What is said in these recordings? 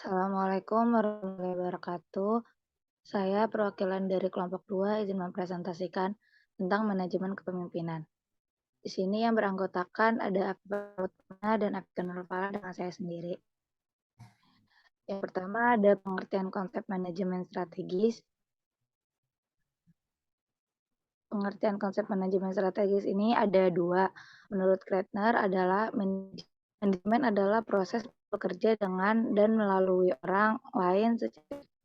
Assalamualaikum warahmatullahi wabarakatuh. Saya perwakilan dari kelompok 2 izin mempresentasikan tentang manajemen kepemimpinan. Di sini yang beranggotakan ada Akbar dan Abdul Nurfala dengan saya sendiri. Yang pertama ada pengertian konsep manajemen strategis. Pengertian konsep manajemen strategis ini ada dua. Menurut Kretner adalah manajemen adalah proses bekerja dengan dan melalui orang lain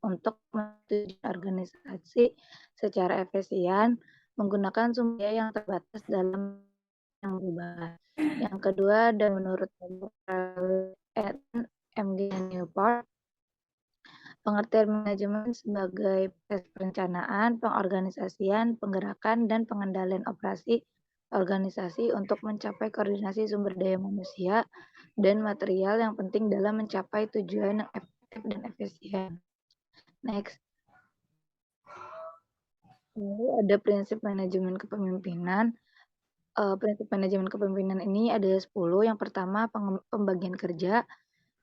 untuk menuju organisasi secara efisien menggunakan sumber daya yang terbatas dalam yang berubah. Yang kedua dan menurut MG Newport, pengertian manajemen sebagai proses perencanaan, pengorganisasian, penggerakan, dan pengendalian operasi organisasi untuk mencapai koordinasi sumber daya manusia dan material yang penting dalam mencapai tujuan yang efektif dan efisien. Next. Lalu ada prinsip manajemen kepemimpinan. Prinsip manajemen kepemimpinan ini ada 10. Yang pertama, pembagian kerja.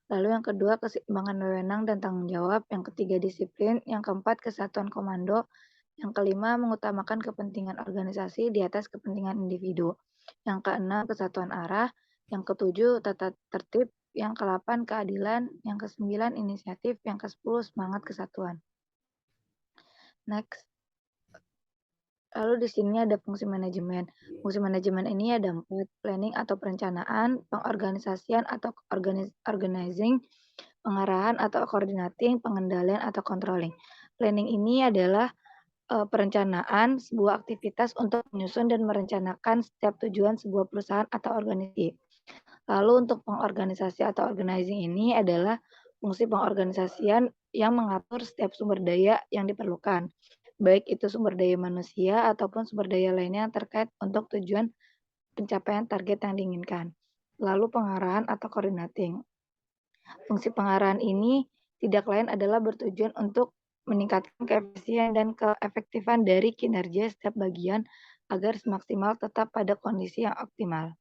Lalu yang kedua, keseimbangan wewenang dan tanggung jawab. Yang ketiga, disiplin. Yang keempat, kesatuan komando. Yang kelima, mengutamakan kepentingan organisasi di atas kepentingan individu. Yang keenam, kesatuan arah. Yang ketujuh, tata tertib. Yang kedelapan, keadilan. Yang kesembilan, inisiatif. Yang kesepuluh, semangat kesatuan. Next. Lalu di sini ada fungsi manajemen. Fungsi manajemen ini ada 4, planning atau perencanaan, pengorganisasian atau organizing, pengarahan atau coordinating, pengendalian atau controlling. Planning ini adalah perencanaan sebuah aktivitas untuk menyusun dan merencanakan setiap tujuan sebuah perusahaan atau organisasi. Lalu untuk pengorganisasi atau organizing ini adalah fungsi pengorganisasian yang mengatur setiap sumber daya yang diperlukan, baik itu sumber daya manusia ataupun sumber daya lainnya yang terkait untuk tujuan pencapaian target yang diinginkan. Lalu pengarahan atau coordinating. Fungsi pengarahan ini tidak lain adalah bertujuan untuk meningkatkan keefisien dan keefektifan dari kinerja setiap bagian agar semaksimal tetap pada kondisi yang optimal.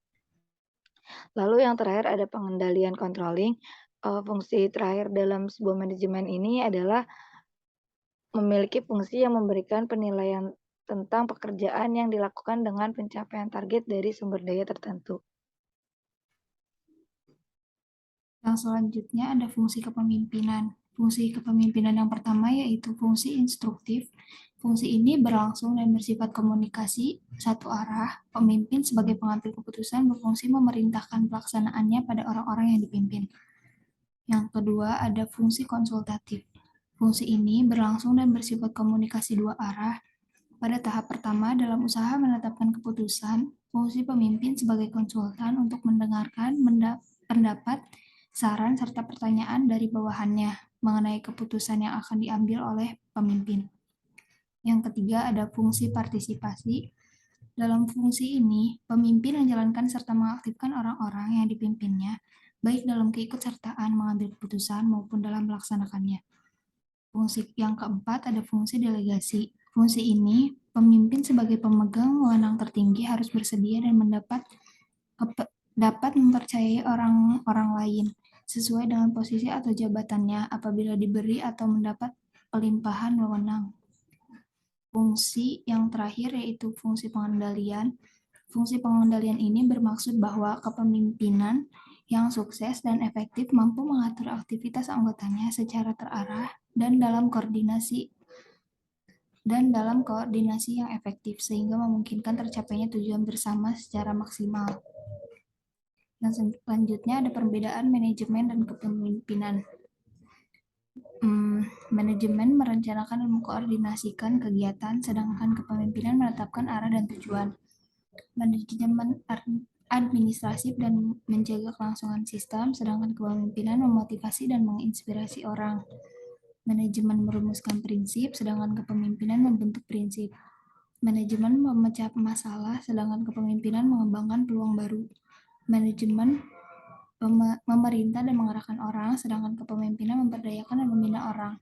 Lalu yang terakhir ada pengendalian controlling. Fungsi terakhir dalam sebuah manajemen ini adalah memiliki fungsi yang memberikan penilaian tentang pekerjaan yang dilakukan dengan pencapaian target dari sumber daya tertentu. Yang selanjutnya ada fungsi kepemimpinan. Fungsi kepemimpinan yang pertama yaitu fungsi instruktif. Fungsi ini berlangsung dan bersifat komunikasi satu arah. Pemimpin sebagai pengambil keputusan berfungsi memerintahkan pelaksanaannya pada orang-orang yang dipimpin. Yang kedua ada fungsi konsultatif. Fungsi ini berlangsung dan bersifat komunikasi dua arah. Pada tahap pertama dalam usaha menetapkan keputusan, fungsi pemimpin sebagai konsultan untuk mendengarkan pendapat, saran, serta pertanyaan dari bawahannya mengenai keputusan yang akan diambil oleh pemimpin. Yang ketiga ada fungsi partisipasi. Dalam fungsi ini, pemimpin menjalankan serta mengaktifkan orang-orang yang dipimpinnya, baik dalam keikutsertaan mengambil keputusan maupun dalam melaksanakannya. Fungsi yang keempat ada fungsi delegasi. Fungsi ini, pemimpin sebagai pemegang wewenang tertinggi harus bersedia dan dapat mempercayai orang-orang lain sesuai dengan posisi atau jabatannya apabila diberi atau mendapat pelimpahan wewenang. Fungsi yang terakhir yaitu fungsi pengendalian. Fungsi pengendalian ini bermaksud bahwa kepemimpinan yang sukses dan efektif mampu mengatur aktivitas anggotanya secara terarah dan dalam koordinasi yang efektif sehingga memungkinkan tercapainya tujuan bersama secara maksimal. Yang selanjutnya ada perbedaan manajemen dan kepemimpinan. Manajemen merencanakan dan mengkoordinasikan kegiatan, sedangkan kepemimpinan menetapkan arah dan tujuan. Manajemen administratif dan menjaga kelangsungan sistem, sedangkan kepemimpinan memotivasi dan menginspirasi orang. Manajemen merumuskan prinsip, sedangkan kepemimpinan membentuk prinsip. Manajemen memecah masalah, sedangkan kepemimpinan mengembangkan peluang baru. Manajemen memerintah dan mengarahkan orang, sedangkan kepemimpinan memberdayakan dan membina orang.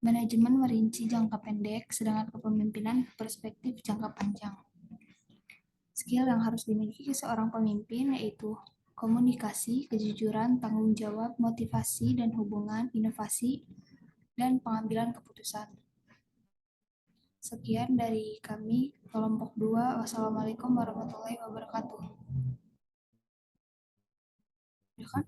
Manajemen merinci jangka pendek, sedangkan kepemimpinan perspektif jangka panjang. Skill yang harus dimiliki seorang pemimpin yaitu komunikasi, kejujuran, tanggung jawab, motivasi dan hubungan, inovasi, dan pengambilan keputusan. Sekian dari kami, kelompok 2. Wassalamualaikum warahmatullahi wabarakatuh. Ya kan?